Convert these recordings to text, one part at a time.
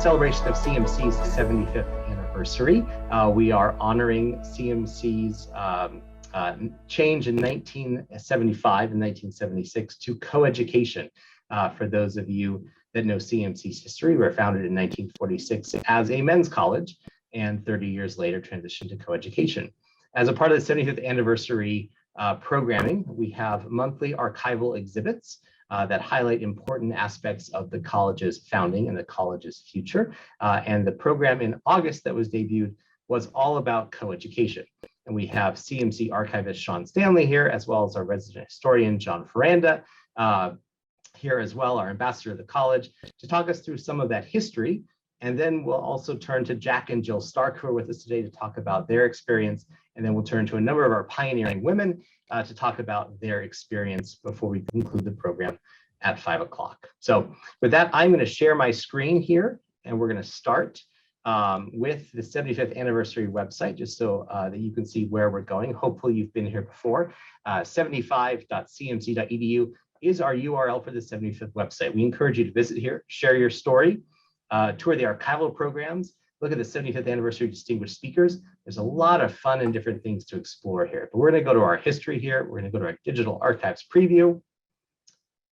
celebration of CMC's 75th anniversary. We are honoring CMC's change in 1975 and 1976 to coeducation. For those of you that know CMC's history, we were founded in 1946 as a men's college and 30 years later transitioned to coeducation. As a part of the 75th anniversary programming, we have monthly archival exhibits that highlight important aspects of the college's founding and the college's future. And the program in August that was debuted was all about coeducation. And we have CMC archivist Sean Stanley here, as well as our resident historian, John Faranda, here as well, our ambassador of the college, to talk us through some of that history. And then we'll also turn to Jack and Jil Stark, who are with us today, to talk about their experience. And then we'll turn to a number of our pioneering women to talk about their experience before we conclude the program at 5 o'clock. So with that, I'm going to share my screen here, and we're going to start with the 75th anniversary website, just so that you can see where we're going. Hopefully you've been here before. 75.cmc.edu is our URL for the 75th website. We encourage you to visit here, share your story, tour the archival programs, look at the 75th anniversary distinguished speakers. There's a lot of fun and different things to explore here. But we're going to go to our history here. We're going to go to our digital archives preview.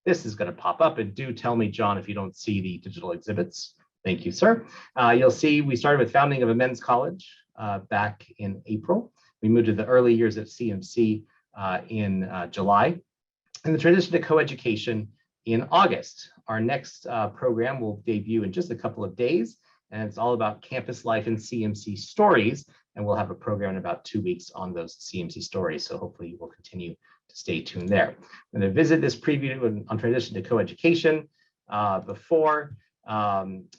This is going to pop up, and do tell me, John, if you don't see the digital exhibits. Thank you, sir. You'll see we started with founding of a men's college back in April. We moved to the early years at CMC in July, and the transition to coeducation in August. Our next program will debut in just a couple of days, and it's all about campus life and CMC stories, and we'll have a program in about 2 weeks on those CMC stories, so hopefully you will continue to stay tuned there. I'm going to visit this preview on transition to coeducation before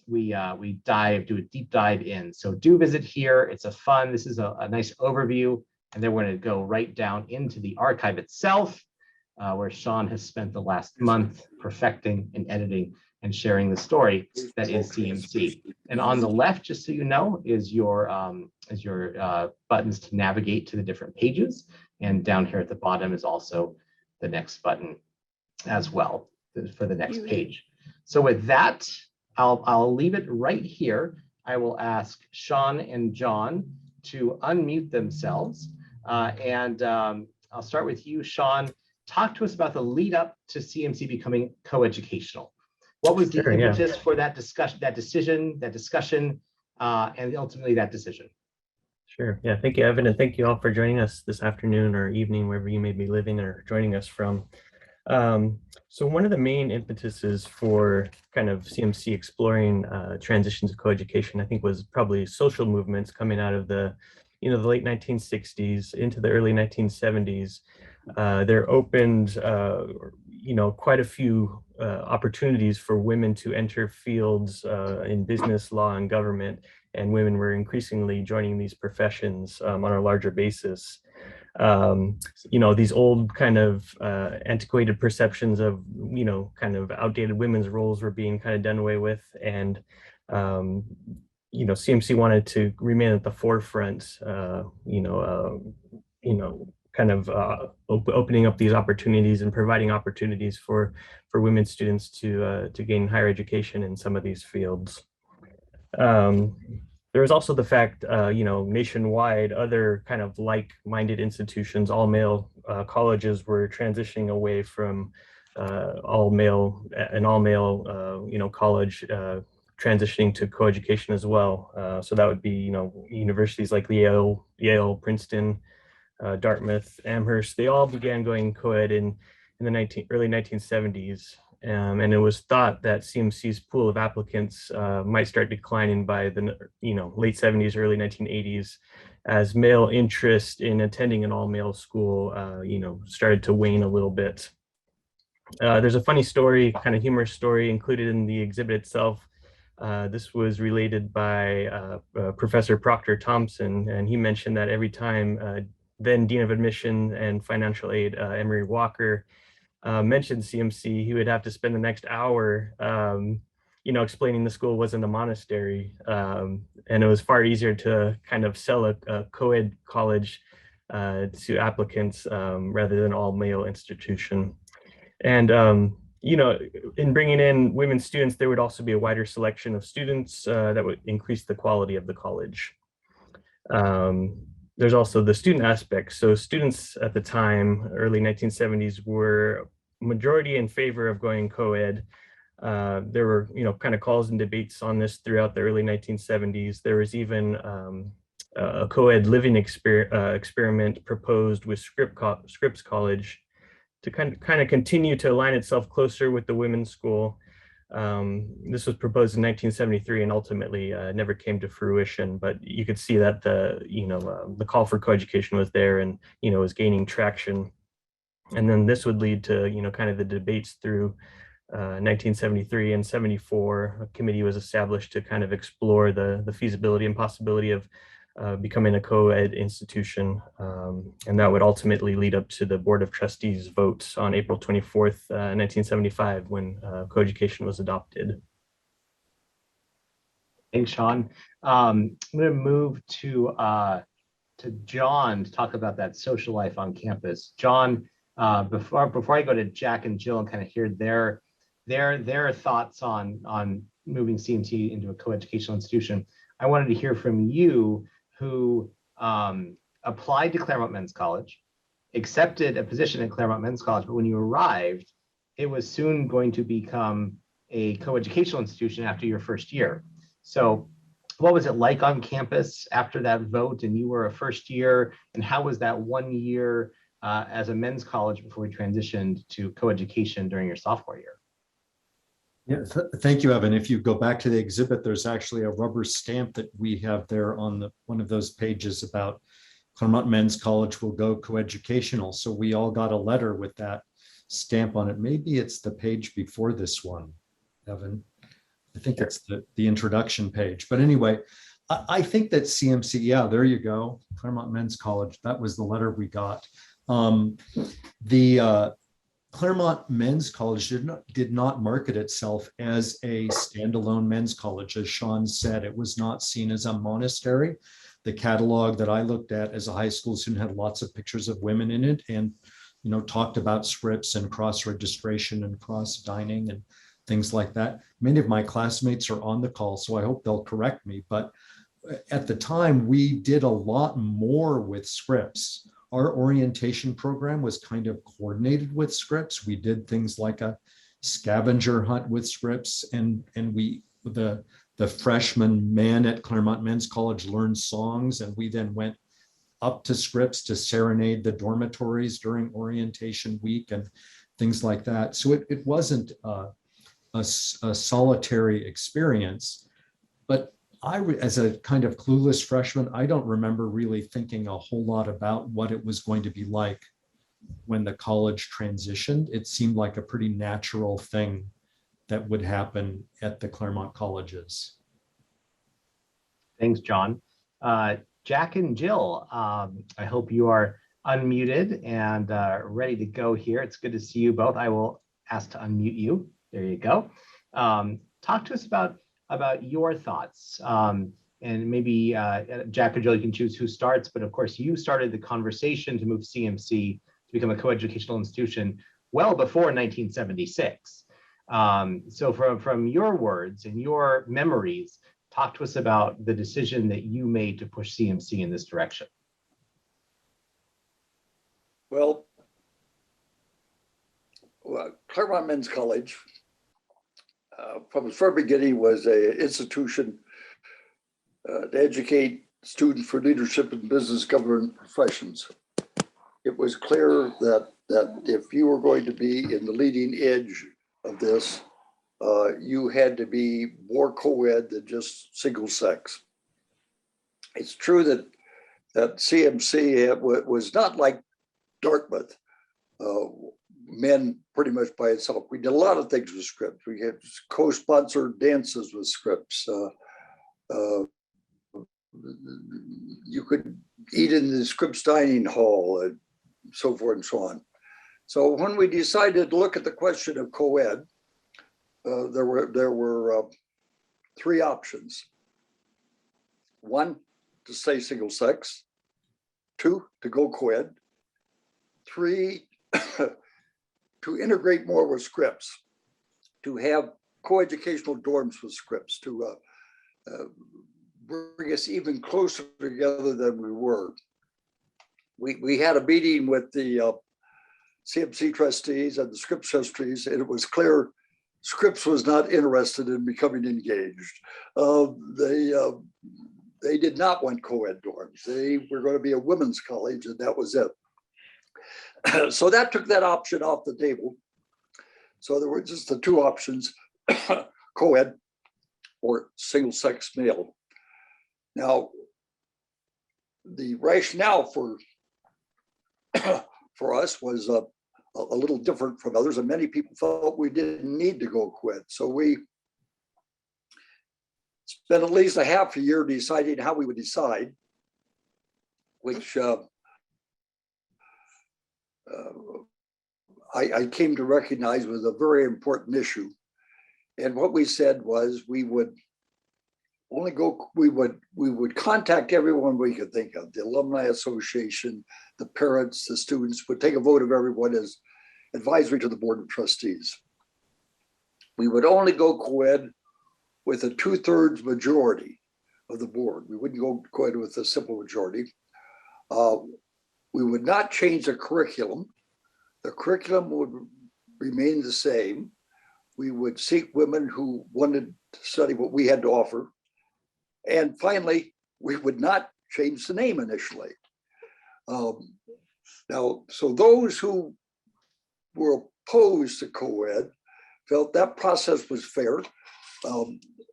we do a deep dive in. So do visit here. It's this is a nice overview, and then we're going to go right down into the archive itself, where Sean has spent the last month perfecting and editing and sharing the story that is CMC. And on the left, just so you know, is your buttons to navigate to the different pages. And down here at the bottom is also the next button as well for the next page. So with that, I'll leave it right here. I will ask Sean and John to unmute themselves. And I'll start with you, Sean. Talk to us about the lead up to CMC becoming coeducational. What was the impetus for that decision, and ultimately that decision? Sure. Yeah. Thank you, Evan, and thank you all for joining us this afternoon or evening, wherever you may be living or joining us from. So one of the main impetuses for kind of CMC exploring transitions to coeducation, I think, was probably social movements coming out of the late 1960s into the early 1970s. There opened, quite a few opportunities for women to enter fields in business, law, and government, and women were increasingly joining these professions on a larger basis. These old kind of antiquated perceptions of, kind of outdated women's roles were being kind of done away with, and CMC wanted to remain at the forefront, opening up these opportunities and providing opportunities for women students to gain higher education in some of these fields. There was also the fact, nationwide, other kind of like-minded institutions, all-male colleges were transitioning away from all-male college, transitioning to coeducation as well. So that would be, universities like Yale, Princeton, Dartmouth, Amherst. They all began going co-ed in the early 1970s. And it was thought that CMC's pool of applicants might start declining by the late 70s, early 1980s, as male interest in attending an all-male school started to wane a little bit. There's a funny story, kind of humorous story, included in the exhibit itself. This was related by Professor Proctor Thompson, and he mentioned that every time then Dean of Admission and Financial Aid Emery Walker mentioned CMC, he would have to spend the next hour, explaining the school wasn't a monastery, and it was far easier to kind of sell a co-ed college to applicants rather than all male institution. And in bringing in women students, there would also be a wider selection of students that would increase the quality of the college. There's also the student aspect. So students at the time, early 1970s, were majority in favor of going co-ed. There were, kind of calls and debates on this throughout the early 1970s. There was even a co-ed living experiment proposed with Scripps College to kind of continue to align itself closer with the women's school. This was proposed in 1973 and ultimately never came to fruition, but you could see that the call for coeducation was there and, was gaining traction. And then this would lead to, kind of the debates through 1973 and 74. A committee was established to kind of explore the feasibility and possibility of becoming a co-ed institution. And that would ultimately lead up to the Board of Trustees vote on April 24th, 1975, when coeducation was adopted. Thanks, Sean. I'm going to move to John to talk about that social life on campus. John, before I go to Jack and Jill and kind of hear their thoughts on moving CMC into a coeducational institution, I wanted to hear from you, who applied to Claremont Men's College, accepted a position at Claremont Men's College, but when you arrived, it was soon going to become a coeducational institution after your first year. So what was it like on campus after that vote and you were a first year, and how was that 1 year as a men's college before we transitioned to coeducation during your sophomore year? Yeah, thank you, Evan. If you go back to the exhibit, there's actually a rubber stamp that we have there on one of those pages about Claremont Men's College will go coeducational. So we all got a letter with that stamp on it. Maybe it's the page before this one, Evan. I think it's the introduction page. But anyway, I think that CMC, yeah, there you go. Claremont Men's College, that was the letter we got. Claremont Men's College did not market itself as a standalone men's college. As Sean said, it was not seen as a monastery. The catalog that I looked at as a high school student had lots of pictures of women in it and, talked about scripts and cross-registration and cross-dining and things like that. Many of my classmates are on the call, so I hope they'll correct me. But at the time, we did a lot more with scripts. Our orientation program was kind of coordinated with scripts. We did things like a scavenger hunt with scripts, and the freshman men at Claremont Men's College learned songs, and we then went up to scripts to serenade the dormitories during orientation week and things like that. So it wasn't a solitary experience, but as a kind of clueless freshman, I don't remember really thinking a whole lot about what it was going to be like when the college transitioned. It seemed like a pretty natural thing that would happen at the Claremont colleges. Thanks, John. Jack and Jill, I hope you are unmuted and ready to go here. It's good to see you both. I will ask to unmute you. There you go. Talk to us about your thoughts, and maybe Jack or Jill, you can choose who starts, but of course you started the conversation to move CMC to become a coeducational institution well before 1976. So from your words and your memories, talk to us about the decision that you made to push CMC in this direction. Well, Claremont Men's College, from its very beginning, was an institution to educate students for leadership in business government professions. It was clear that if you were going to be in the leading edge of this, you had to be more co-ed than just single sex. It's true that CMC was not like Dartmouth, men pretty much by itself. We did a lot of things with scripts. We had co-sponsored dances with scripts. You could eat in the Scripps dining hall and so forth and so on. So when we decided to look at the question of co-ed, there were three options. One, to stay single sex. Two, to go co-ed. Three, to integrate more with Scripps. to have coeducational dorms with Scripps to bring us even closer together than we were. We had a meeting with the CMC trustees and the Scripps trustees, and it was clear Scripps was not interested in becoming engaged. They did not want co-ed dorms. They were going to be a women's college, and that was it. So that took that option off the table. So there were just the two options, co-ed or single-sex male. Now, the rationale for us was a little different from others, and many people felt we didn't need to go co-ed. So we spent at least a half a year deciding how we would decide, which I came to recognize was a very important issue. And what we said was we would only go, we would contact everyone we could think of, the Alumni Association, the parents, the students, would take a vote of everyone as advisory to the Board of Trustees. We would only go co-ed with a 2/3 majority of the board. We wouldn't go co-ed with a simple majority. We would not change the curriculum. The curriculum would remain the same. We would seek women who wanted to study what we had to offer. And finally, we would not change the name initially. Now, so those who were opposed to co-ed felt that process was fair.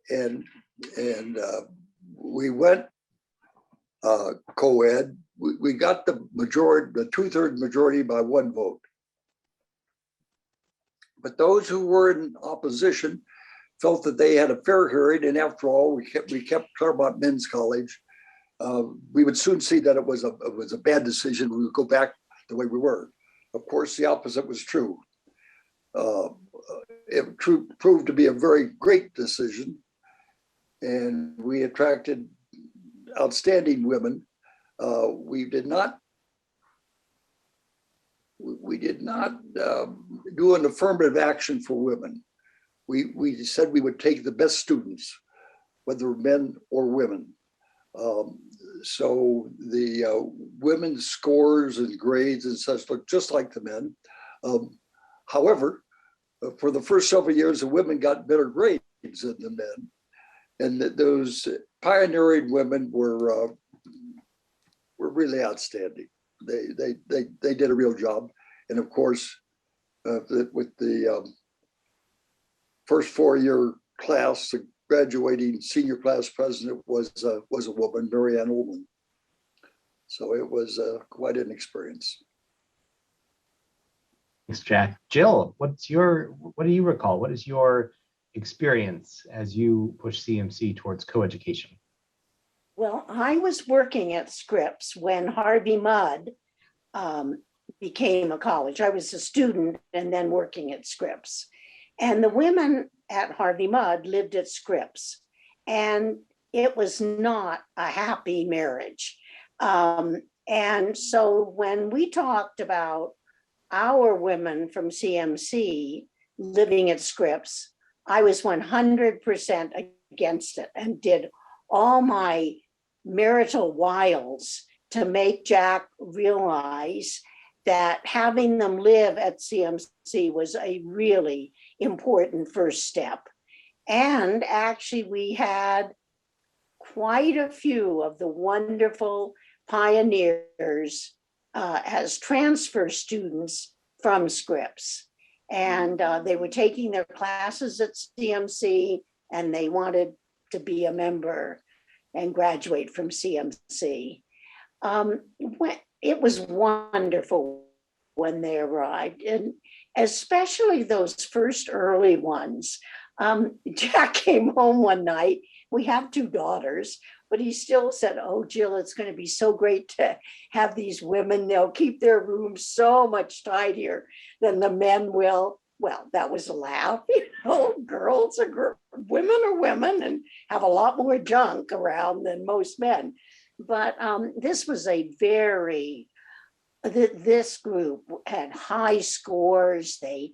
And we went co-ed. We got the majority, the 2/3 majority by one vote. But those who were in opposition felt that they had a fair hearing, and after all, we kept Claremont Men's College. We would soon see that it was a bad decision. We would go back the way we were. Of course, the opposite was true. It proved to be a very great decision, and we attracted outstanding women. We did not do an affirmative action for women. We said we would take the best students, whether men or women. So the women's scores and grades and such look just like the men. However, for the first several years, the women got better grades than the men. And those pioneering women were really outstanding. They did a real job. And of course, with the first 4-year class, the graduating senior class president was a woman, Mary Ann Ullman. So it was quite an experience. Thanks, Jack. Jill, what do you recall? What is your experience as you push CMC towards coeducation? Well, I was working at Scripps when Harvey Mudd became a college. I was a student and then working at Scripps. And the women at Harvey Mudd lived at Scripps. And it was not a happy marriage. And so when we talked about our women from CMC living at Scripps, I was 100% against it and did all my marital wiles to make Jack realize that having them live at CMC was a really important first step. And actually, we had quite a few of the wonderful pioneers as transfer students from Scripps. And they were taking their classes at CMC, and they wanted to be a member and graduate from CMC. It was wonderful when they arrived, and especially those first early ones. Jack came home one night. We have 2 daughters, but he still said, "Oh, Jill, it's going to be so great to have these women. They'll keep their rooms so much tidier than the men will." Well, that was a laugh. Girls are women are women and have a lot more junk around than most men. But this was this group had high scores. They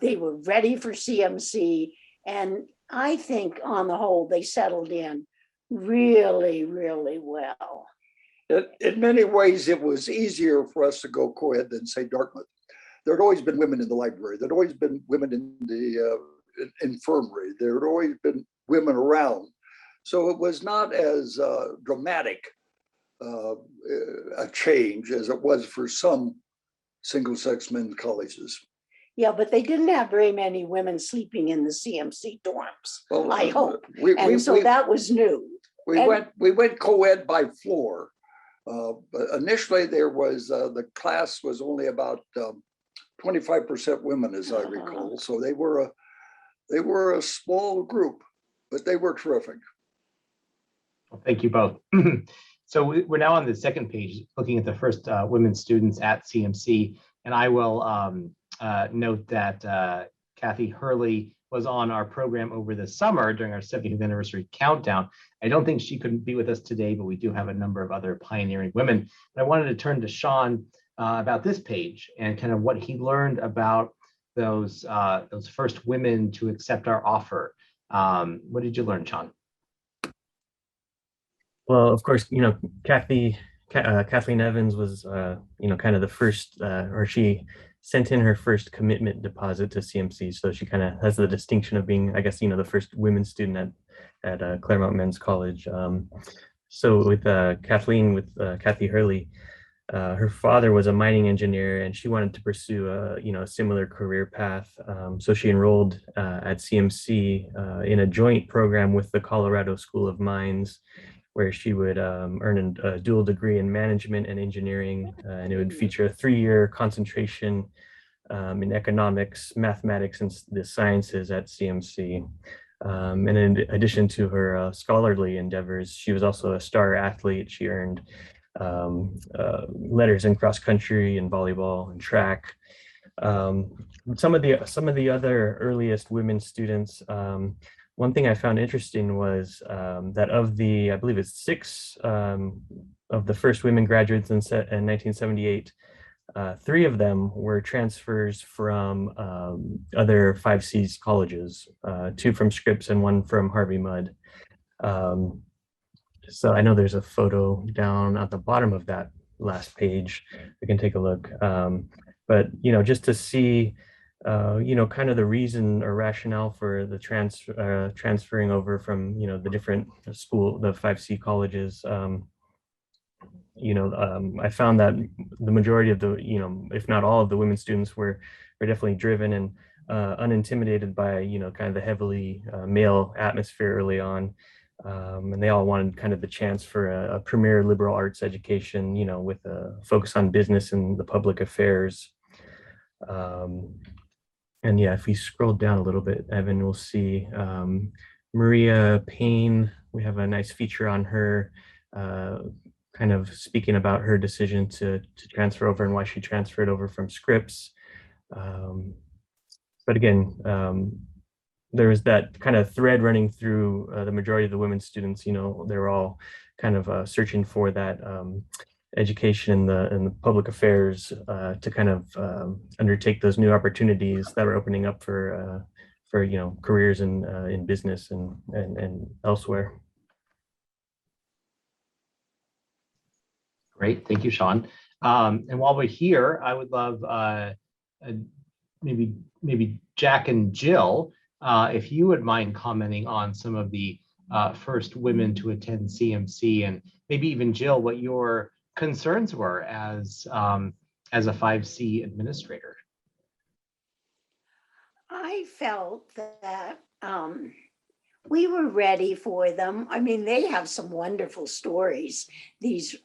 they were ready for CMC. And I think on the whole, they settled in really, really well. In many ways, it was easier for us to go co-ed than, say, Dartmouth. There had always been women in the library. There had always been women in the infirmary. There had always been women around. So it was not as dramatic a change as it was for some single-sex men's colleges. Yeah, but they didn't have very many women sleeping in the CMC dorms, Well, I hope. so that was new. We went co-ed by floor. But initially there was, the class was only about 25% women, as I recall. So they were a small group, but they were terrific. Well, thank you both. So we're now on the second page, looking at the first women students at CMC. And I will note that Kathy Hurley was on our program over the summer during our 70th anniversary countdown. I don't think she couldn't be with us today, but we do have a number of other pioneering women. And I wanted to turn to Sean about this page and kind of what he learned about those first women to accept our offer. What did you learn, Sean? Well, of course, Kathleen Evans was, kind of the first, or she sent in her first commitment deposit to CMC. So she kind of has the distinction of being, I guess, the first women student at Claremont Men's College. So with Kathy Hurley, her father was a mining engineer and she wanted to pursue a similar career path. So she enrolled at CMC in a joint program with the Colorado School of Mines, where she would earn a dual degree in management and engineering, and it would feature a 3-year concentration in economics, mathematics, and the sciences at CMC. And in addition to her scholarly endeavors, she was also a star athlete. She earned letters in cross country and volleyball and track. Some of the other earliest women students, one thing I found interesting was that of the, I believe it's 6 of the first women graduates in 1978, 3 of them were transfers from other 5Cs colleges, 2 from Scripps and 1 from Harvey Mudd. So I know there's a photo down at the bottom of that last page. We can take a look. But, just to see kind of the reason or rationale for the transferring over from, the different the 5C colleges. I found that the majority of the, if not all of the women students were definitely driven and unintimidated by, kind of the heavily male atmosphere early on. And they all wanted kind of the chance for a premier liberal arts education, with a focus on business and the public affairs. And yeah, if we scroll down a little bit, Evan, we'll see Maria Payne. We have a nice feature on her, kind of speaking about her decision to transfer over and why she transferred over from Scripps. But again, there was that kind of thread running through the majority of the women students. They're all kind of searching for that education in the public affairs to kind of undertake those new opportunities that are opening up for careers in business and elsewhere. Great, thank you, Sean. And while we're here, I would love maybe Jack and Jill, if you would mind commenting on some of the first women to attend CMC, and maybe even Jill, what your concerns were as a 5C administrator. I felt that we were ready for them. I mean, they have some wonderful stories, these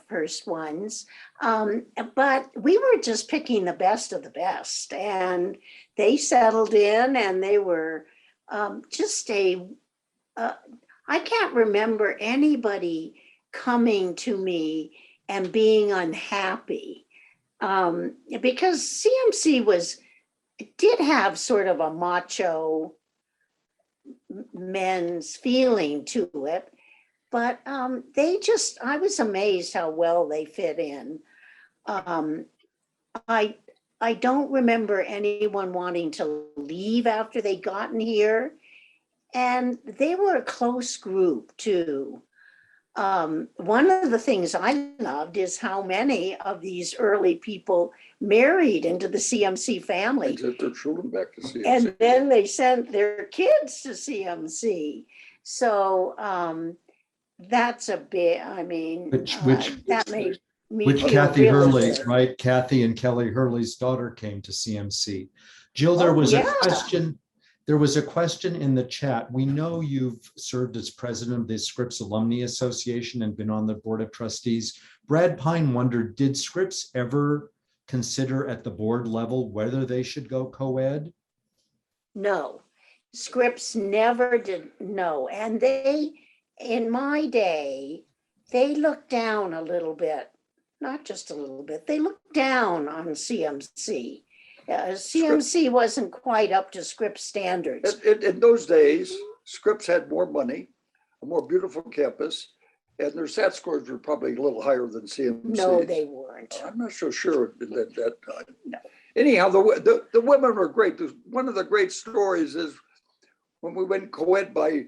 first ones, but we were just picking the best of the best, and they settled in, and they were just I can't remember anybody coming to me and being unhappy, because CMC did have sort of a macho men's feeling to it, but I was amazed how well they fit in. I I don't remember anyone wanting to leave after they'd gotten here. And they were a close group too. One of the things I loved is how many of these early people married into the CMC family. And sent their children back to CMC. And then they sent their kids to CMC. So that's a bit, I mean, that made me Which feel Kathy really Hurley, good. right? Kathy and Kelly Hurley's daughter came to CMC. Jill, there Oh, was yeah. a question. There was a question in the chat. We know you've served as president of the Scripps Alumni Association and been on the board of trustees. Brad Pine wondered, did Scripps ever consider at the board level whether they should go co-ed? No, Scripps never did, no. And they, in my day, they looked down a little bit, not just a little bit, they looked down on CMC. CMC wasn't quite up to Scripps standards. In those days, Scripps had more money, a more beautiful campus, and their SAT scores were probably a little higher than CMC. No, they weren't. I'm not so sure at that time. No. Anyhow, the women were great. One of the great stories is when we went co-ed by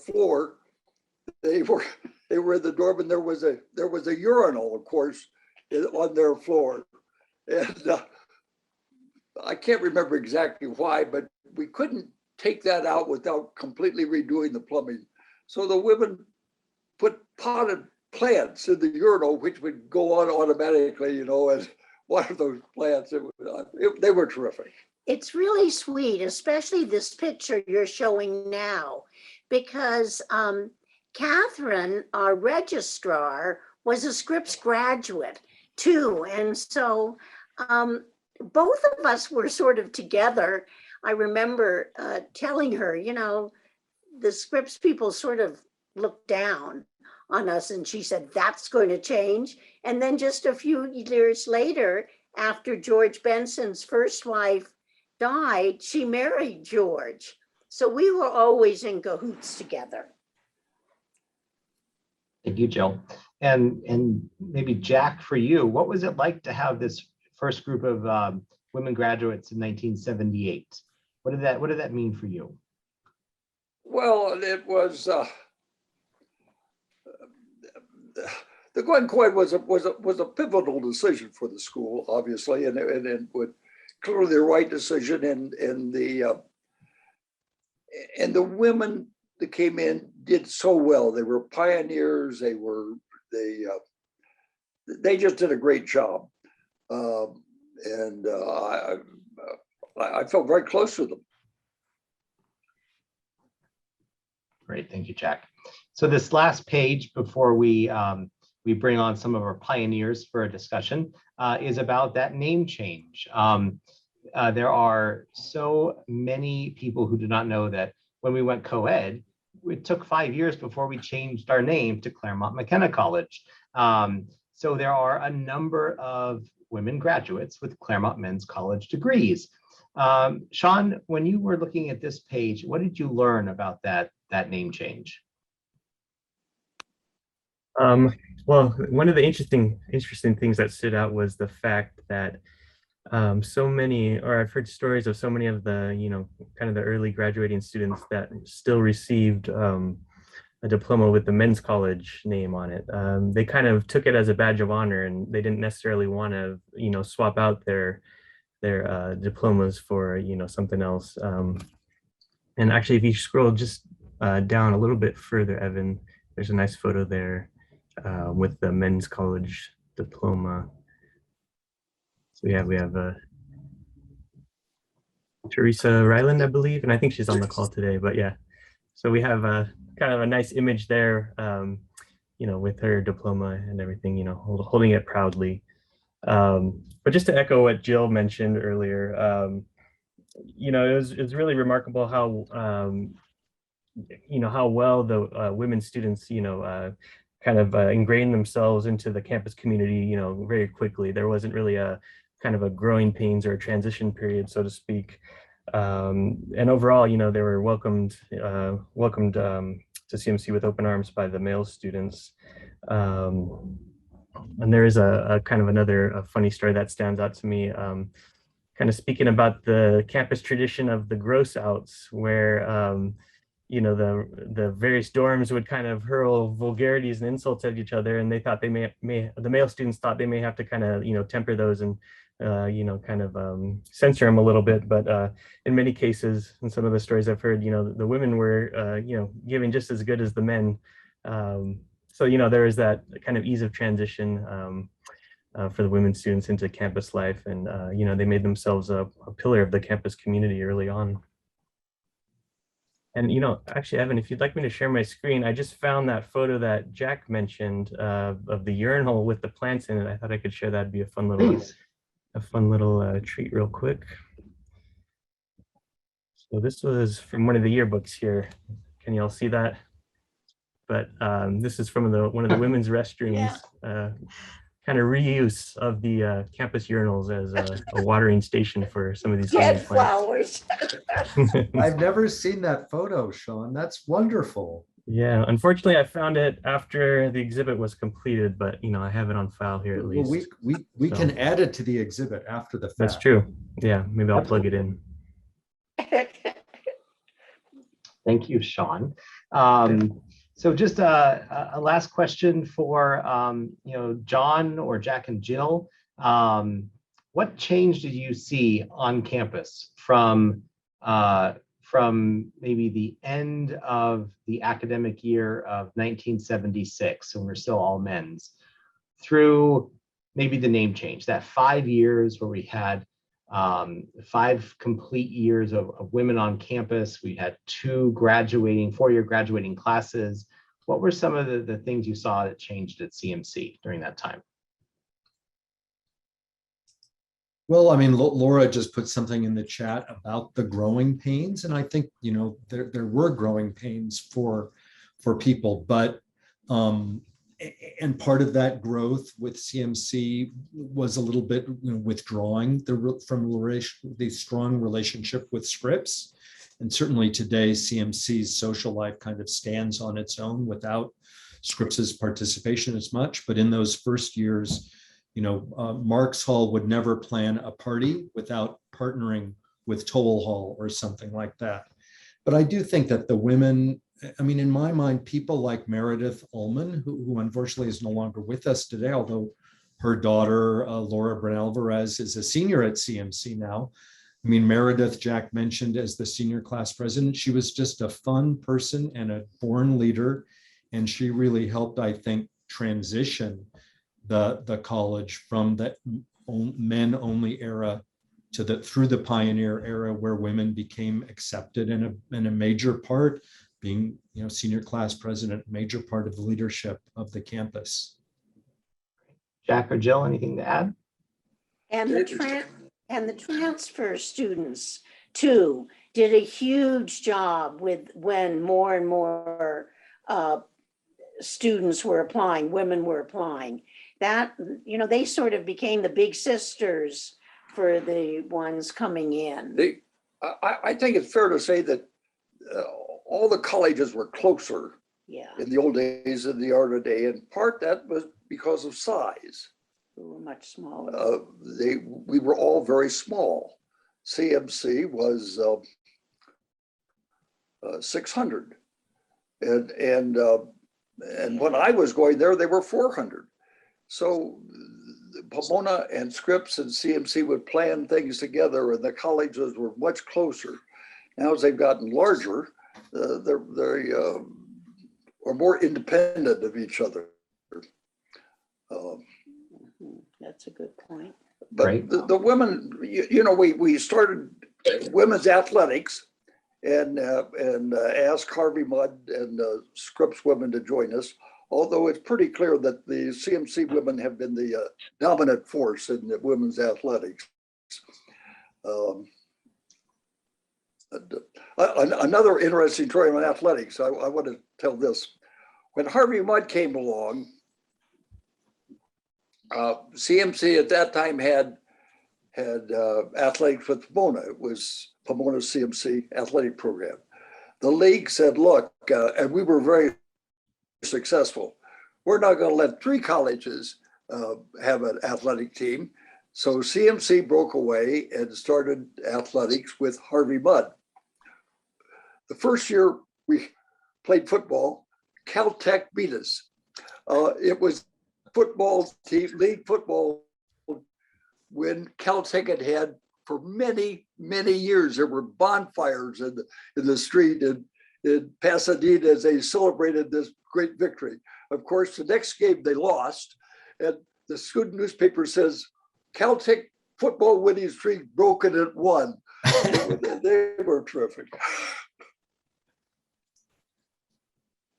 floor, they were in the dorm, and there was a urinal, of course, on their floor, and I can't remember exactly why, but we couldn't take that out without completely redoing the plumbing. So the women put potted plants in the urinal, which would go on automatically, as water those plants. They were terrific. It's really sweet, especially this picture you're showing now, because Catherine, our registrar, was a Scripps graduate too. And so both of us were sort of together. I remember telling her, the Scripps people sort of looked down on us, and she said, that's going to change. And then just a few years later, after George Benson's first wife died, she married George. So we were always in cahoots together. Thank you, Jill. And maybe Jack, for you, what was it like to have this first group of women graduates in 1978? What did that mean for you? Well, it was the going co-ed was a pivotal decision for the school, obviously, and it was clearly the right decision. And the women that came in did so well. They were pioneers. They just did a great job. And I felt very close to them. Great, thank you, Jack. So this last page before we bring on some of our pioneers for a discussion is about that name change. There are so many people who do not know that when we went co-ed, it took 5 years before we changed our name to Claremont McKenna College. So there are a number of women graduates with Claremont Men's College degrees. Sean, when you were looking at this page, what did you learn about that name change? Well, one of the interesting things that stood out was the fact that so many, or I've heard stories of so many of the, kind of the early graduating students that still received a diploma with the men's college name on it. They kind of took it as a badge of honor, and they didn't necessarily want to, swap out their diplomas for, something else. And actually, if you scroll just down a little bit further, Evan, there's a nice photo there with the men's college diploma. So yeah, we have Teresa Ryland, I believe, and I think she's on the call today, but yeah. So we have kind of a nice image there, with her diploma and everything, holding it proudly. But just to echo what Jill mentioned earlier, it was really remarkable how, how well the women students, kind of ingrained themselves into the campus community, very quickly. There wasn't really a kind of a growing pains or a transition period, so to speak. And overall, they were welcomed to CMC with open arms by the male students. And there is a kind of another funny story that stands out to me, kind of speaking about the campus tradition of the gross outs, where you know, the various dorms would kind of hurl vulgarities and insults at each other, and they thought they may the male students thought they may have to kind of, you know, temper those and you know, kind of censor them a little bit. But in many cases, in some of the stories I've heard, you know, the women were you know, giving just as good as the men. So, you know, there is that kind of ease of transition for the women students into campus life. And, you know, they made themselves a pillar of the campus community early on. And, you know, actually, Evan, if you'd like me to share my screen, I just found that photo that Jack mentioned of the urinal with the plants in it. I thought I could share that. It'd be a fun little treat real quick. So this was from one of the yearbooks here. Can you all see that? But this is from one of the women's restrooms, kind of reuse of the campus urinals as a watering station for some of these Dead flowers. I've never seen that photo, Sean. That's wonderful. Yeah, unfortunately, I found it after the exhibit was completed, but you know, I have it on file here at least. Well, we can add it to the exhibit after the fact. That's true. Yeah, maybe I'll plug it in. Thank you, Sean. So just a last question for you know, John or Jack and Jill. What change did you see on campus from maybe the end of the academic year of 1976, when we're still all men's, through maybe the name change, that 5 years where we had 5 complete years of women on campus. We had 2 4-year graduating classes. What were some of the things you saw that changed at CMC during that time? Well, I mean, Laura just put something in the chat about the growing pains, and I think, you know, there were growing pains for people, but and part of that growth with CMC was a little bit, you know, withdrawing from the strong relationship with Scripps. And certainly today, CMC's social life kind of stands on its own without Scripps's participation as much. But in those first years, you know, Marks Hall would never plan a party without partnering with Toll Hall or something like that. But I do think that the women, I mean, in my mind, people like Meredith Ullman, who unfortunately is no longer with us today, although her daughter, Laura Brun-Alvarez, is a senior at CMC now. I mean, Meredith, Jack mentioned as the senior class president, she was just a fun person and a born leader. And she really helped, I think, transition the college from the men-only era to through the pioneer era, where women became accepted, and a major part being, you know, senior class president, major part of the leadership of the campus. Jack or Jill, anything to add? And the transfer students too did a huge job with when more and more students were applying, women were applying. That, you know, they sort of became the big sisters for the ones coming in. I think it's fair to say that all the colleges were closer in the old days than they are today. And part that was because of size. We were much smaller. We were all very small. CMC was 600. And when I was going there, they were 400. So Pomona and Scripps and CMC would plan things together, and the colleges were much closer. Now, as they've gotten larger, they are more independent of each other. That's a good point. But right. the women, you know, we started women's athletics and asked Harvey Mudd and Scripps women to join us. Although it's pretty clear that the CMC women have been the dominant force in the women's athletics. Another interesting story on athletics, I want to tell this. When Harvey Mudd came along, CMC at that time had athletics with Pomona. It was Pomona's CMC athletic program. The league said, look, and we were very successful. We're not going to let 3 colleges have an athletic team. So CMC broke away and started athletics with Harvey Mudd. The first year we played football, Caltech beat us. It was football team, league football, when Caltech had for many, many years. There were bonfires in the street in Pasadena as they celebrated this great victory. Of course, the next game they lost, and the student newspaper says, Caltech football winning streak broken at 1. They were terrific.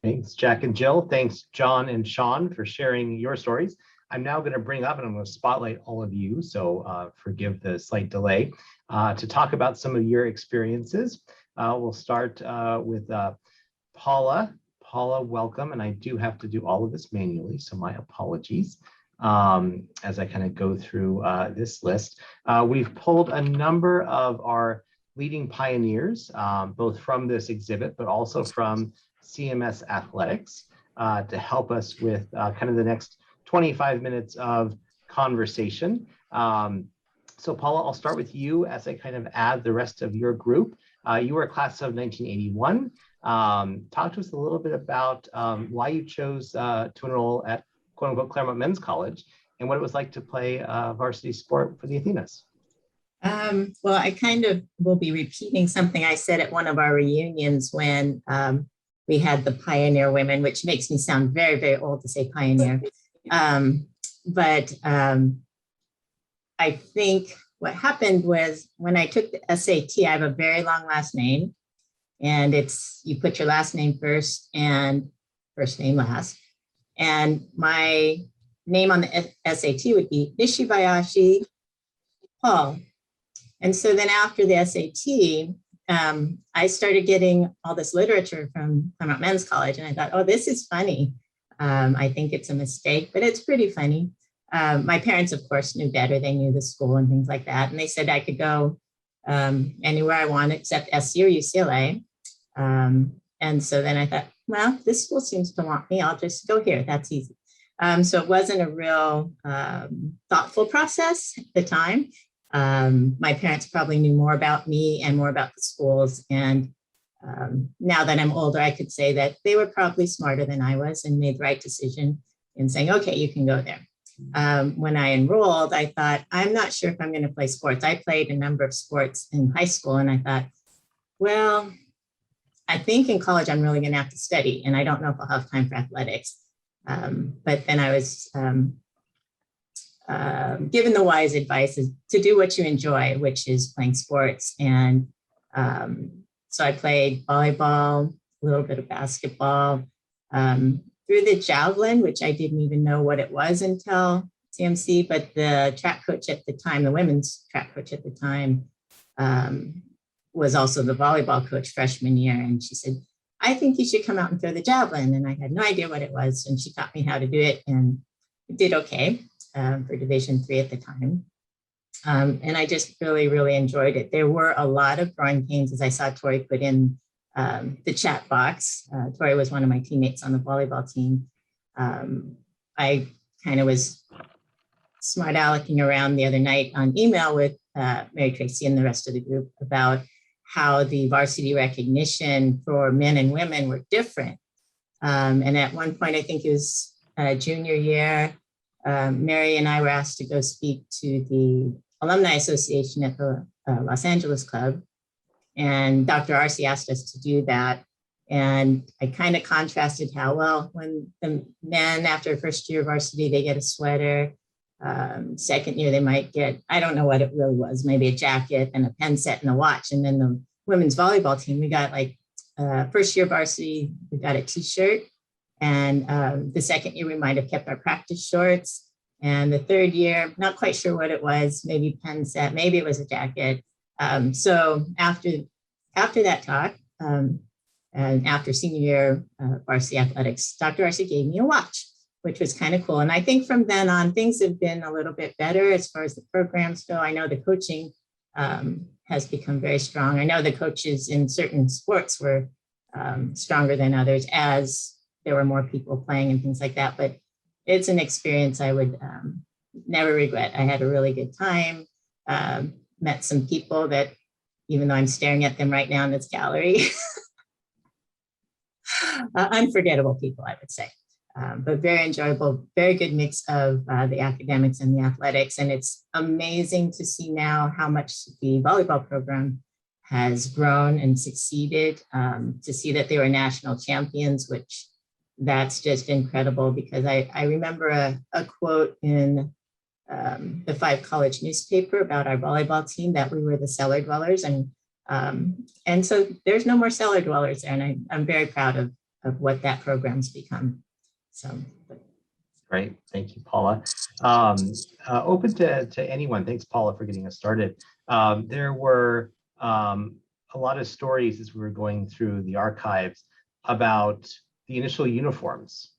Thanks, Jack and Jill. Thanks, John and Sean, for sharing your stories. I'm now going to bring up, and I'm going to spotlight all of you, so forgive the slight delay, to talk about some of your experiences. We'll start with Paula. Paula, welcome. And I do have to do all of this manually, so my apologies as I kind of go through this list. We've pulled a number of our leading pioneers, both from this exhibit, but also from CMS Athletics, to help us with kind of the next 25 minutes of conversation. So Paula, I'll start with you as I kind of add the rest of your group. You were a class of 1981. Talk to us a little bit about why you chose to enroll at quote unquote Claremont Men's College and what it was like to play varsity sport for the Athenas. Well, I kind of will be repeating something I said at one of our reunions when we had the pioneer women, which makes me sound very, very old to say pioneer. But I think what happened was when I took the SAT, I have a very long last name, and it's, you put your last name first and first name last. And my name on the SAT would be Nishibayashi Paul. And so then after the SAT, I started getting all this literature from Claremont Men's College, and I thought, oh, this is funny. I think it's a mistake, but it's pretty funny. My parents, of course, knew better. They knew the school and things like that. And they said I could go anywhere I want except SC or UCLA. And so then I thought, well, this school seems to want me. I'll just go here. That's easy. So it wasn't a real thoughtful process at the time. My parents probably knew more about me and more about the schools. And now that I'm older, I could say that they were probably smarter than I was and made the right decision in saying, okay, you can go there. When I enrolled, I thought, I'm not sure if I'm going to play sports. I played a number of sports in high school, and I thought, well, I think in college I'm really going to have to study, and I don't know if I'll have time for athletics. But then I was given the wise advice is to do what you enjoy, which is playing sports. And so I played volleyball, a little bit of basketball, through the javelin, which I didn't even know what it was until CMC, but the track coach at the time, the women's track coach at the time, was also the volleyball coach freshman year. And she said, I think you should come out and throw the javelin. And I had no idea what it was. And she taught me how to do it, and did okay for Division III at the time. And I just really, really enjoyed it. There were a lot of growing pains, as I saw Tori put in the chat box. Tori was one of my teammates on the volleyball team. I kind of was smart alecking around the other night on email with Mary Tracy and the rest of the group about how the varsity recognition for men and women were different. And at one point, I think it was junior year, Mary and I were asked to go speak to the Alumni Association at the Los Angeles Club. And Dr. Arce asked us to do that. And I kind of contrasted how, well, when the men after first year varsity, they get a sweater. Second year, they might get, I don't know what it really was, maybe a jacket and a pen set and a watch. And then the women's volleyball team, we got like first year varsity, we got a t-shirt. And the second year, we might have kept our practice shorts. And the third year, not quite sure what it was, maybe pen set, maybe it was a jacket. So after that talk, and after senior year varsity athletics, Dr. Arce gave me a watch, which was kind of cool. And I think from then on, things have been a little bit better as far as the programs go. I know the coaching has become very strong. I know the coaches in certain sports were stronger than others as there were more people playing and things like that. But it's an experience I would never regret. I had a really good time, met some people that, even though I'm staring at them right now in this gallery, unforgettable people, I would say. But very enjoyable, very good mix of the academics and the athletics. And it's amazing to see now how much the volleyball program has grown and succeeded, to see that they were national champions, which that's just incredible, because I remember a quote in the 5 College newspaper about our volleyball team, that we were the cellar dwellers. And so there's no more cellar dwellers there. And I'm very proud of what that program's become. So. Great, thank you, Paula. Open to anyone. Thanks, Paula, for getting us started. There were a lot of stories as we were going through the archives about the initial uniforms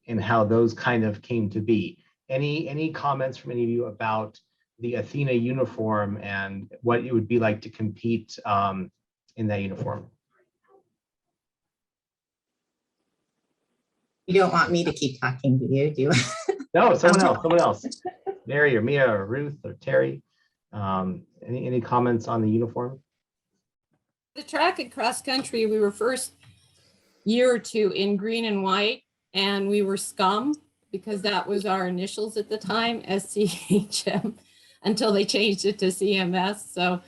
and how those kind of came to be. Any comments from any of you about the Athena uniform and what it would be like to compete in that uniform? You don't want me to keep talking, do you? Do you? No, someone else. Mary or Mia or Ruth or Terry. Any comments on the uniform? The track and cross country, we were first year or two in green and white, and we were SCUM because that was our initials at the time, SCHM, until they changed it to CMS. So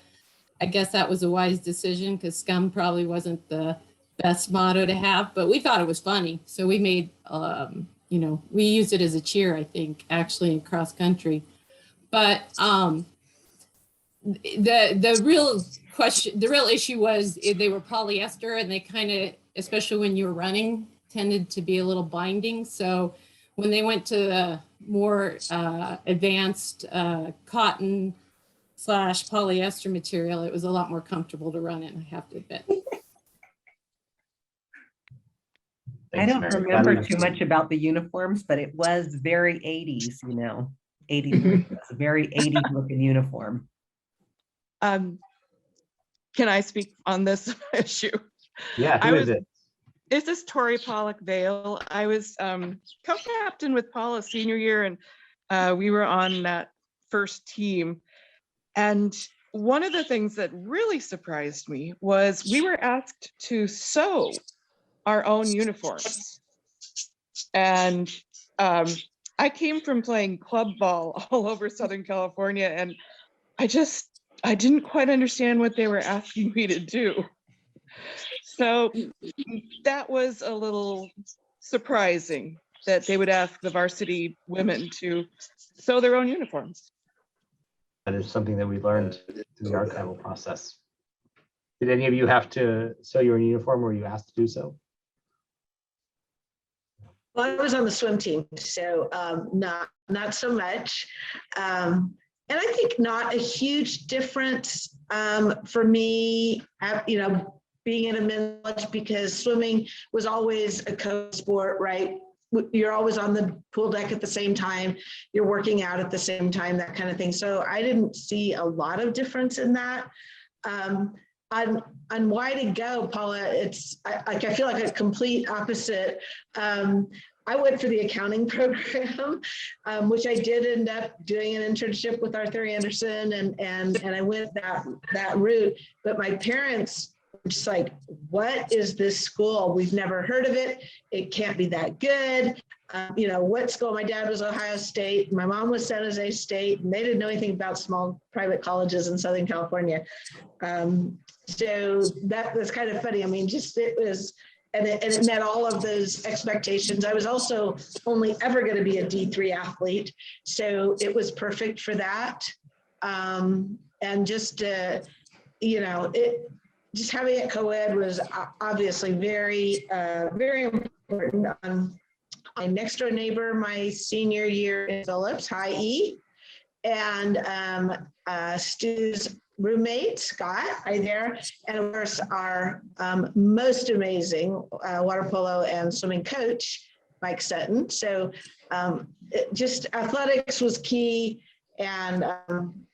I guess that was a wise decision, because SCUM probably wasn't the best motto to have, but we thought it was funny. So we made, we used it as a cheer, I think, actually in cross country. But the real issue was they were polyester, and they kind of, especially when you were running, tended to be a little binding. So when they went to the more advanced cotton / polyester material, it was a lot more comfortable to run in, I have to admit. I don't remember too much about the uniforms, but it was very 80s, 80s. It's a very 80s looking uniform. Can I speak on this issue? Yeah, who is it? This is Tori Pollock Vale. I was co-captain with Paula senior year, and we were on that first team. And one of the things that really surprised me was we were asked to sew our own uniforms. And I came from playing club ball all over Southern California, and I didn't quite understand what they were asking me to do. So that was a little surprising that they would ask the varsity women to sew their own uniforms. That is something that we learned through the archival process. Did any of you have to sew your own uniform, or were you asked to do so? Well, I was on the swim team, so not so much. And I think not a huge difference for me, being in a men's college, because swimming was always a co-sport, right? You're always on the pool deck at the same time, you're working out at the same time, that kind of thing. So I didn't see a lot of difference in that. On why to go, Paula, I feel like a complete opposite. I went for the accounting program, which I did end up doing an internship with Arthur Anderson, and I went that route. But my parents were just like, what is this school? We've never heard of it. It can't be that good. What school? My dad was Ohio State. My mom was San Jose State, and they didn't know anything about small private colleges in Southern California. So that was kind of funny. I mean, it was, and it met all of those expectations. I was also only ever going to be a D3 athlete, so it was perfect for that. And just just having it co-ed was obviously very, very important. My next door neighbor, my senior year in Phillips, High E, and Stu's roommate, Scott, right there, and of course our most amazing water polo and swimming coach, Mike Sutton. So just athletics was key, and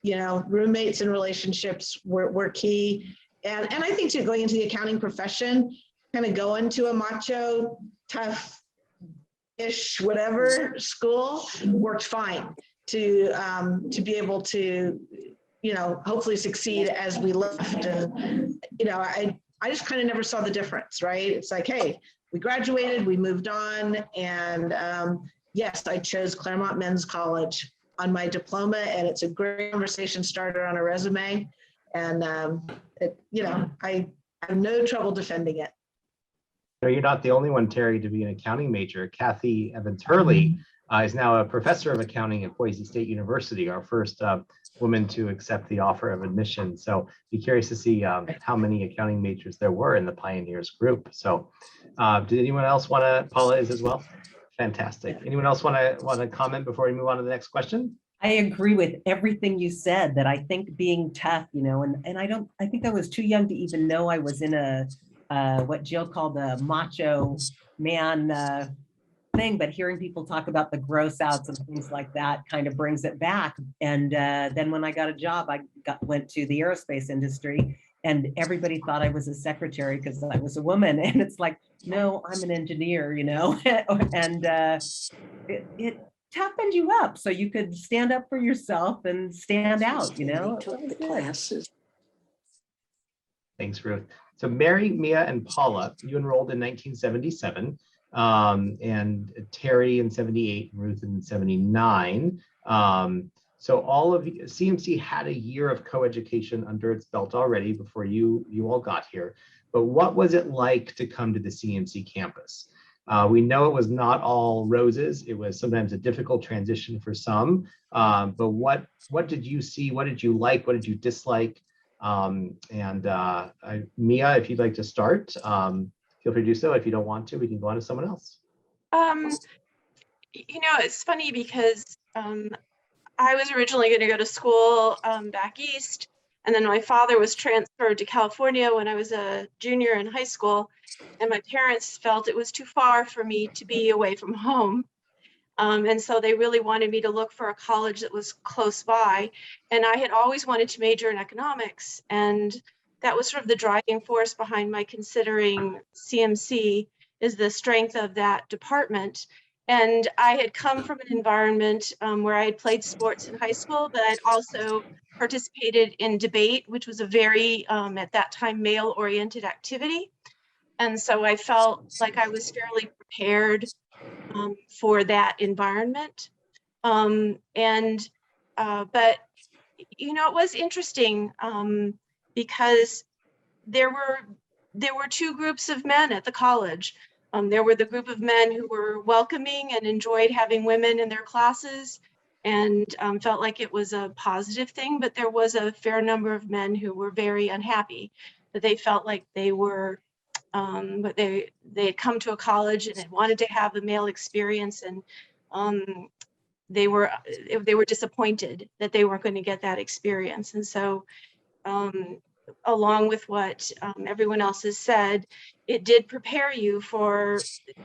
roommates and relationships were key. And I think too, going into the accounting profession, kind of go into a macho, tough ish, whatever school worked fine to be able to, hopefully succeed as we left. And, I just kind of never saw the difference, right? It's like, hey, we graduated, we moved on. And yes, I chose Claremont Men's College on my diploma, and it's a great conversation starter on a resume. And, I have no trouble defending it. No, you're not the only one, Terry, to be an accounting major. Kathy Evans-Hurley is now a professor of accounting at Boise State University, our first woman to accept the offer of admission. So be curious to see how many accounting majors there were in the Pioneers group. So did anyone else want to, Paula is as well? Fantastic. Anyone else want to comment before we move on to the next question? I agree with everything you said, that I think being tough, and I think I was too young to even know I was in a, what Jill called a macho man thing, but hearing people talk about the gross outs and things like that kind of brings it back. And then when I got a job, I went to the aerospace industry, and everybody thought I was a secretary because I was a woman. And it's like, no, I'm an engineer, and it toughened you up so you could stand up for yourself and stand out, Took the classes. Thanks, Ruth. So Mary, Mia, and Paula, you enrolled in 1977, and Terry in 78, Ruth in 79. So all of you, CMC had a year of coeducation under its belt already before you all got here. But what was it like to come to the CMC campus? We know it was not all roses. It was sometimes a difficult transition for some. But what did you see? What did you like? What did you dislike? Mia, if you'd like to start, feel free to do so. If you don't want to, we can go on to someone else. It's funny because I was originally going to go to school back east, and then my father was transferred to California when I was a junior in high school, and my parents felt it was too far for me to be away from home. And so they really wanted me to look for a college that was close by. And I had always wanted to major in economics. And that was sort of the driving force behind my considering CMC, is the strength of that department. And I had come from an environment where I had played sports in high school, but I'd also participated in debate, which was a very, at that time, male-oriented activity. And so I felt like I was fairly prepared for that environment. But it was interesting because there were two groups of men at the college. There were the group of men who were welcoming and enjoyed having women in their classes and felt like it was a positive thing, but there was a fair number of men who were very unhappy, that they felt like they were but they had come to a college and had wanted to have a male experience, and they were disappointed that they weren't going to get that experience. And so along with what everyone else has said, it did prepare you for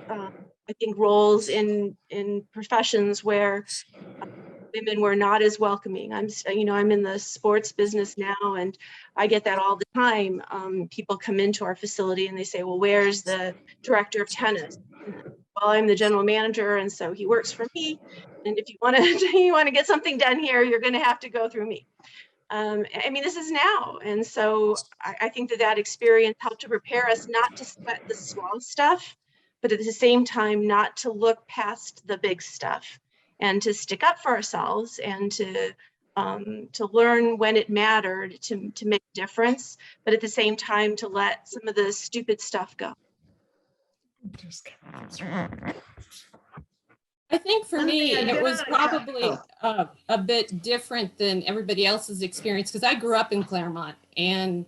I think roles in professions where women were not as welcoming. I'm in the sports business now, and I get that all the time. People come into our facility and they say, well, where's the director of tennis? Well, I'm the general manager, and so he works for me. And if you want to get something done here, you're going to have to go through me. This is now. And so I think that experience helped to prepare us not to sweat the small stuff, but at the same time, not to look past the big stuff, and to stick up for ourselves, and to learn when it mattered to make a difference, but at the same time to let some of the stupid stuff go. I think for me, it was probably a bit different than everybody else's experience, because I grew up in Claremont, and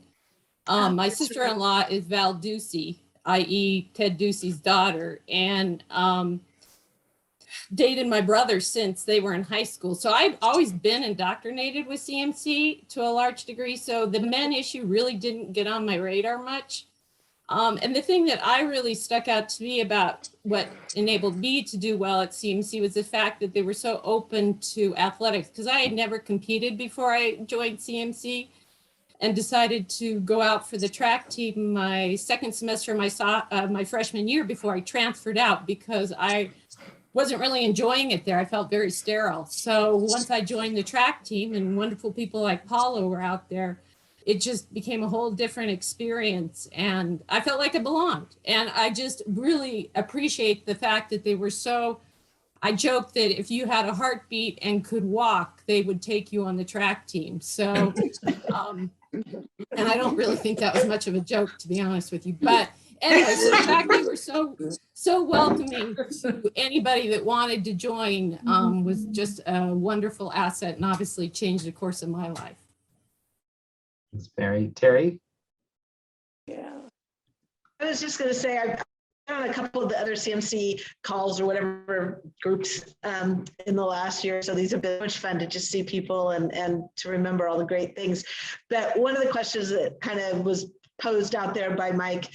my sister-in-law is Val Ducey, i.e. Ted Ducey's daughter, and dated my brother since they were in high school. So I've always been indoctrinated with CMC to a large degree. So the men issue really didn't get on my radar much. And the thing that I really stuck out to me about what enabled me to do well at CMC was the fact that they were so open to athletics, because I had never competed before I joined CMC, and decided to go out for the track team my second semester of my freshman year before I transferred out, because I wasn't really enjoying it there. I felt very sterile. So once I joined the track team and wonderful people like Paula were out there, it just became a whole different experience. And I felt like I belonged. And I just really appreciate the fact that they were so, I joke that if you had a heartbeat and could walk, they would take you on the track team. So, and I don't really think that was much of a joke, to be honest with you. But anyway, so the fact they were so welcoming to anybody that wanted to join was just a wonderful asset, and obviously changed the course of my life. Thanks, Mary. Terry? Yeah. I was just going to say, I've been on a couple of the other CMC calls or whatever groups in the last year. So these have been much fun to just see people and to remember all the great things. But one of the questions that kind of was posed out there by Mike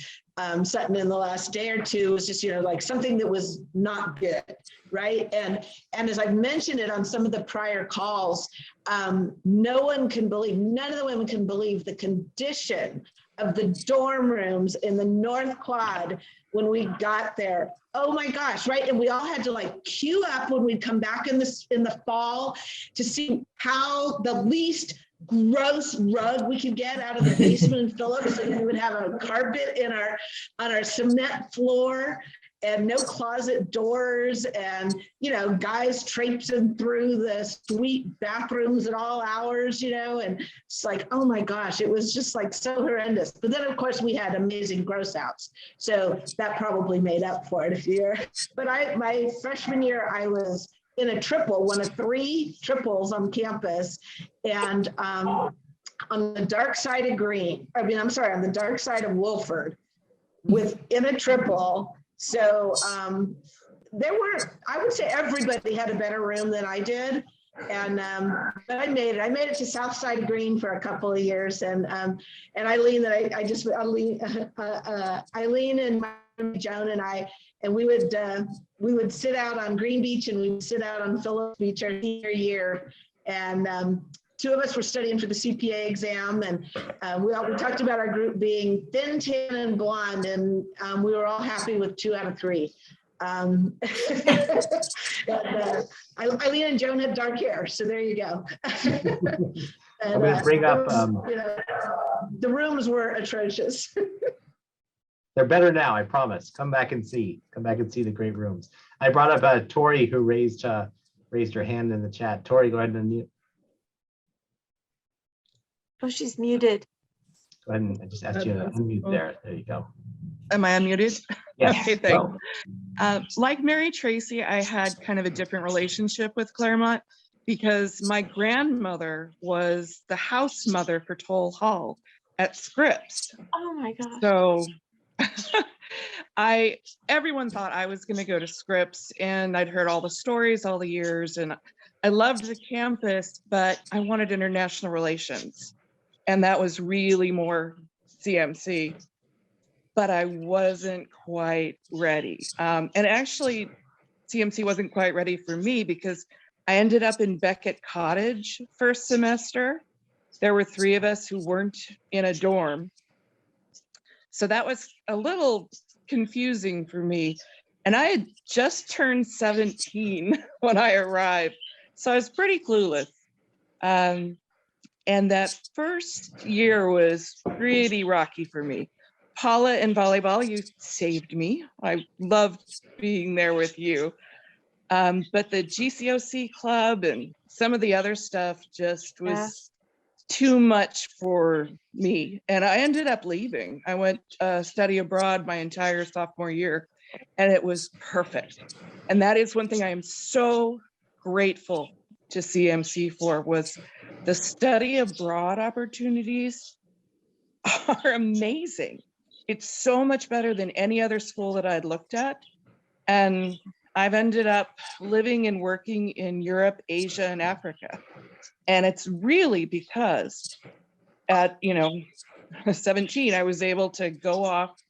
Sutton in the last day or two was just, like something that was not good, right? And as I've mentioned it on some of the prior calls, none of the women can believe the condition of the dorm rooms in the North Quad when we got there. Oh my gosh, right? And we all had to queue up when we'd come back in the fall to see how the least gross rug we could get out of the basement in Phillips, so we would have a carpet on our cement floor and no closet doors, and guys traipsing through the sweet bathrooms at all hours, and it's oh my gosh, it was just so horrendous. But then of course we had amazing gross outs, so that probably made up for it a few years. But my freshman year I was in a triple, one of 3 triples on campus, and on the dark side of on the dark side of Wolford, within a triple. So I would say everybody had a better room than I did. And but I made it to South Side of Green for a couple of years, and Eileen and Joan and I, and we would sit out on Green Beach and we would sit out on Phillips Beach our senior year, and 2 of us were studying for the CPA exam, and we talked about our group being thin, tan, and blonde, and we were all happy with 2 out of 3. Eileen and Joan had dark hair, so there you go. And, I'm going to bring up. The rooms were atrocious. They're better now, I promise. Come back and see the great rooms. I brought up Tori, who raised her hand in the chat. Tori, go ahead and unmute. Oh, she's muted. Go ahead and I just asked you to unmute there. There you go. Am I unmuted? Yes. Okay, thanks. Like Mary Tracy, I had kind of a different relationship with Claremont because my grandmother was the house mother for Toll Hall at Scripps. Oh my God. So everyone thought I was going to go to Scripps, and I'd heard all the stories all the years, and I loved the campus, but I wanted international relations, and that was really more CMC, but I wasn't quite ready. And actually CMC wasn't quite ready for me because I ended up in Beckett Cottage first semester. There were 3 of us who weren't in a dorm. So that was a little confusing for me. And I had just turned 17 when I arrived. So I was pretty clueless. And that first year was pretty rocky for me. Paula in volleyball, you saved me. I loved being there with you. But the GCOC club and some of the other stuff just was too much for me. And I ended up leaving. I went study abroad my entire sophomore year, and it was perfect. And that is one thing I am so grateful to CMC for, was the study abroad opportunities are amazing. It's so much better than any other school that I'd looked at. And I've ended up living and working in Europe, Asia, and Africa. And it's really because at 17, I was able to go off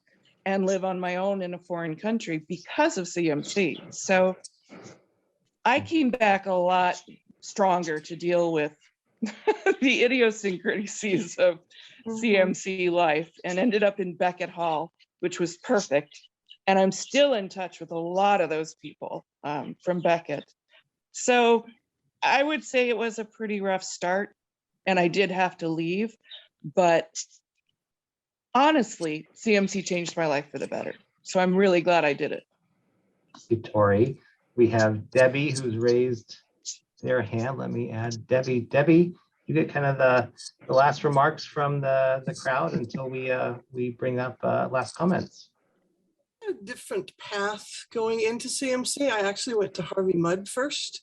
and live on my own in a foreign country because of CMC. So I came back a lot stronger to deal with the idiosyncrasies of CMC life, and ended up in Beckett Hall, which was perfect. And I'm still in touch with a lot of those people from Beckett. So I would say it was a pretty rough start, and I did have to leave. But honestly, CMC changed my life for the better. So I'm really glad I did it. Thank you, Tori. We have Debbie, who's raised their hand. Let me add Debbie. Debbie, you get kind of the last remarks from the crowd until we bring up last comments. A different path going into CMC. I actually went to Harvey Mudd first.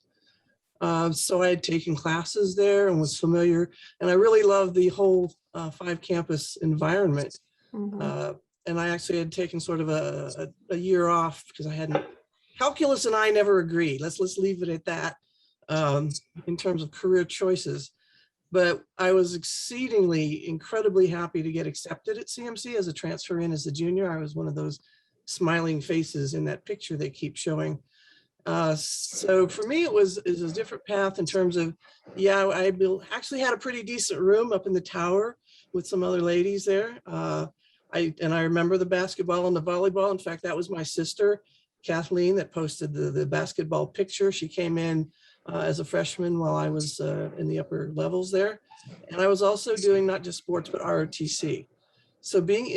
So I had taken classes there and was familiar, and I really loved the whole 5-campus environment. And I actually had taken sort of a year off because I hadn't, calculus and I never agreed. Let's leave it at that in terms of career choices. But I was incredibly happy to get accepted at CMC as a transfer in as a junior. I was one of those smiling faces in that picture they keep showing. So for me, it was a different path in terms of, I actually had a pretty decent room up in the tower with some other ladies there. I remember the basketball and the volleyball. In fact, that was my sister, Kathleen, that posted the basketball picture. She came in as a freshman while I was in the upper levels there. And I was also doing not just sports, but ROTC. So being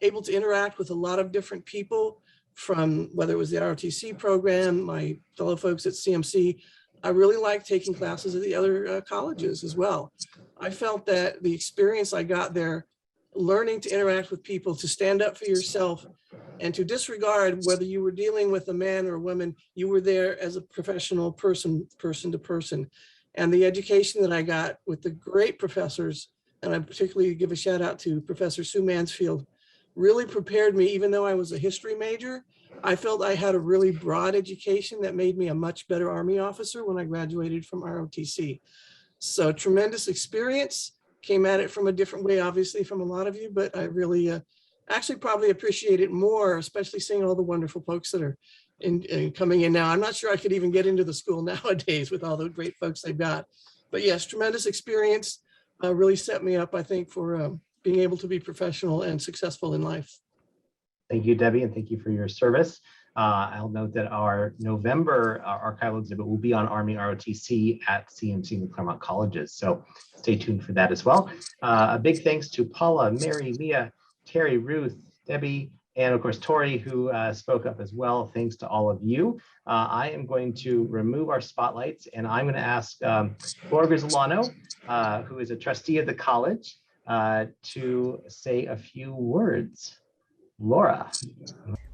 able to interact with a lot of different people, from whether it was the ROTC program, my fellow folks at CMC, I really liked taking classes at the other colleges as well. I felt that the experience I got there, learning to interact with people, to stand up for yourself, and to disregard whether you were dealing with a man or a woman, you were there as a professional person to person. And the education that I got with the great professors, and I particularly give a shout out to Professor Sue Mansfield, really prepared me. Even though I was a history major, I felt I had a really broad education that made me a much better Army officer when I graduated from ROTC. So tremendous experience, came at it from a different way, obviously, from a lot of you, but I really actually probably appreciate it more, especially seeing all the wonderful folks that are coming in now. I'm not sure I could even get into the school nowadays with all the great folks they've got. But yes, tremendous experience, really set me up, I think, for being able to be professional and successful in life. Thank you, Debbie, and thank you for your service. I'll note that our November archival exhibit will be on Army ROTC at CMC and the Claremont colleges. So stay tuned for that as well. A big thanks to Paula, Mary, Mia, Terry, Ruth, Debbie, and of course, Tori, who spoke up as well. Thanks to all of you. I am going to remove our spotlights, and I'm going to ask Laura Grisolano, who is a trustee of the college, to say a few words. Laura.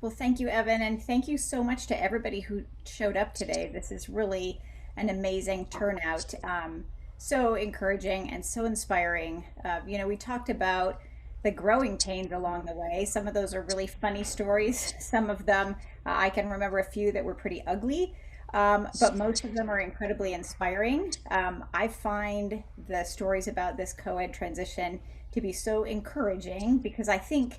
Well, thank you, Evan, and thank you so much to everybody who showed up today. This is really an amazing turnout. So encouraging and so inspiring. We talked about the growing pains along the way. Some of those are really funny stories. Some of them, I can remember a few that were pretty ugly, but most of them are incredibly inspiring. I find the stories about this co-ed transition to be so encouraging because I think,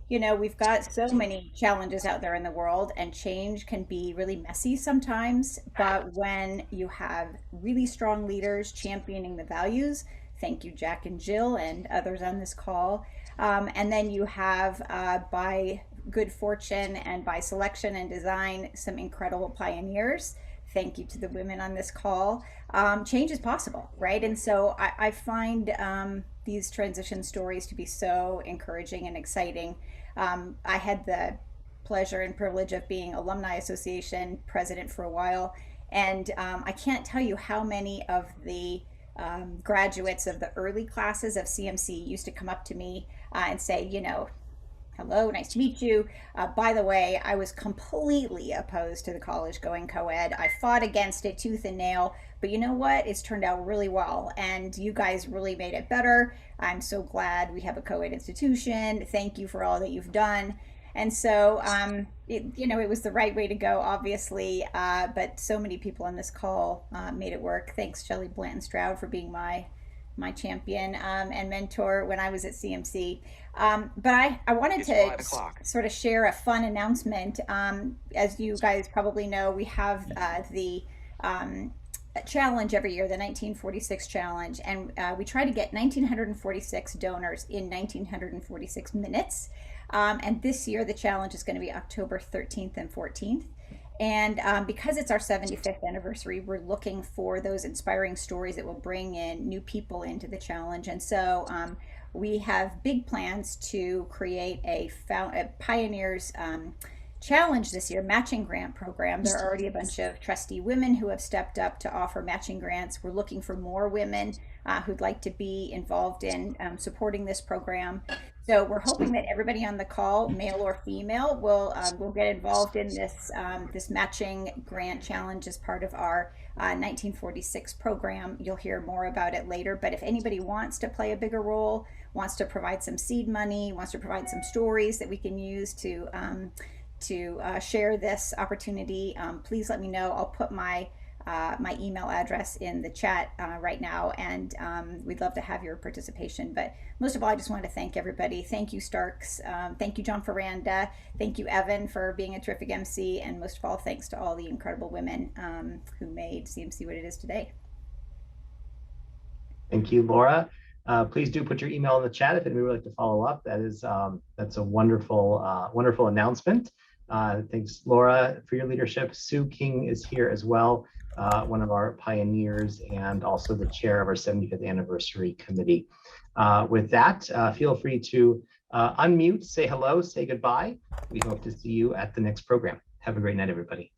we've got so many challenges out there in the world, and change can be really messy sometimes. But when you have really strong leaders championing the values, thank you, Jack and Jill and others on this call, and then you have, by good fortune and by selection and design, some incredible pioneers. Thank you to the women on this call. Change is possible, right? And so I find these transition stories to be so encouraging and exciting. I had the pleasure and privilege of being Alumni Association president for a while, and I can't tell you how many of the graduates of the early classes of CMC used to come up to me and say, hello, nice to meet you. By the way, I was completely opposed to the college going co-ed. I fought against it tooth and nail, but you know what? It's turned out really well, and you guys really made it better. I'm so glad we have a co-ed institution. Thank you for all that you've done. And so, it was the right way to go, obviously, but so many people on this call made it work. Thanks, Shelley Blanton-Stroud, for being my champion and mentor when I was at CMC. But I wanted to sort of share a fun announcement. As you guys probably know, we have the challenge every year, the 1946 challenge, and we try to get 1946 donors in 1946 minutes. And this year the challenge is going to be October 13th and 14th. And because it's our 75th anniversary, we're looking for those inspiring stories that will bring in new people into the challenge. And so we have big plans to create a Pioneers challenge this year, matching grant program. There are already a bunch of trustee women who have stepped up to offer matching grants. We're looking for more women who'd like to be involved in supporting this program. So we're hoping that everybody on the call, male or female, will get involved in this this matching grant challenge as part of our 1946 program. You'll hear more about it later, but if anybody wants to play a bigger role, wants to provide some seed money, wants to provide some stories that we can use to share this opportunity, please let me know. I'll put my my email address in the chat right now, and we'd love to have your participation. But most of all, I just want to thank everybody. Thank you, Starks. Thank you, John Faranda. Thank you, Evan, for being a terrific MC. And most of all, thanks to all the incredible women who made CMC what it is today. Thank you, Laura. Please do put your email in the chat if anybody would like to follow up. That is that's a wonderful wonderful announcement. Thanks, Laura, for your leadership. Sue King is here as well, one of our pioneers and also the chair of our 75th anniversary committee. With that, feel free to unmute, say hello, say goodbye. We hope to see you at the next program. Have a great night, everybody.